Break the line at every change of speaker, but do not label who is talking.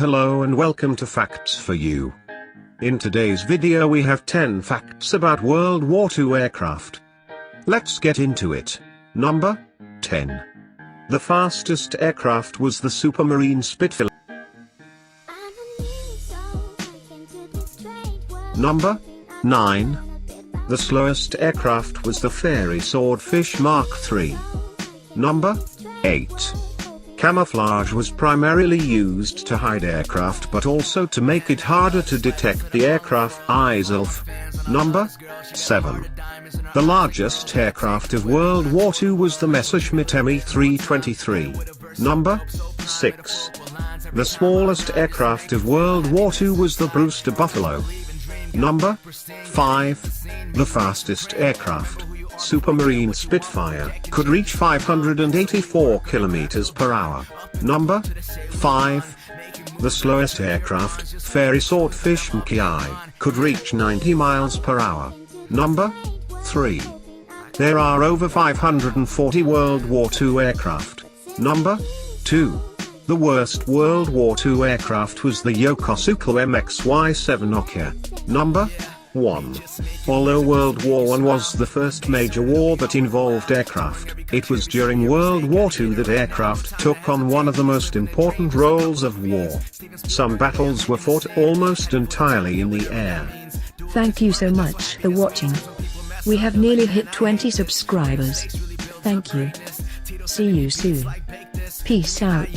Hello and welcome to Facts for You. In today's video we have 10 facts about World War II aircraft. Let's get into it. Number 10. The fastest aircraft was the Supermarine Spitfire. Number 9. The slowest aircraft was the Fairey Swordfish Mark III. Number 8. Camouflage was primarily used to hide aircraft but also to make it harder to detect the aircraft itself. Number 7. The largest aircraft of World War II was the Messerschmitt Me-323. Number 6. The smallest aircraft of World War II was the Brewster Buffalo. Number 5. The fastest aircraft, Supermarine Spitfire, could reach 584 km per hour. Number 5. The slowest aircraft, Fairey Swordfish MKI, could reach 90 miles per hour. Number 3. There are over 540 World War II aircraft. Number 2. The worst World War II aircraft was the Yokosuka MXY-7 Nokia. Number 1. Although World War I was the first major war that involved aircraft, it was during World War II that aircraft took on one of the most important roles of war. Some battles were fought almost entirely in the air.
Thank you so much for watching. We have nearly hit 20 subscribers. Thank you. See you soon. Peace out.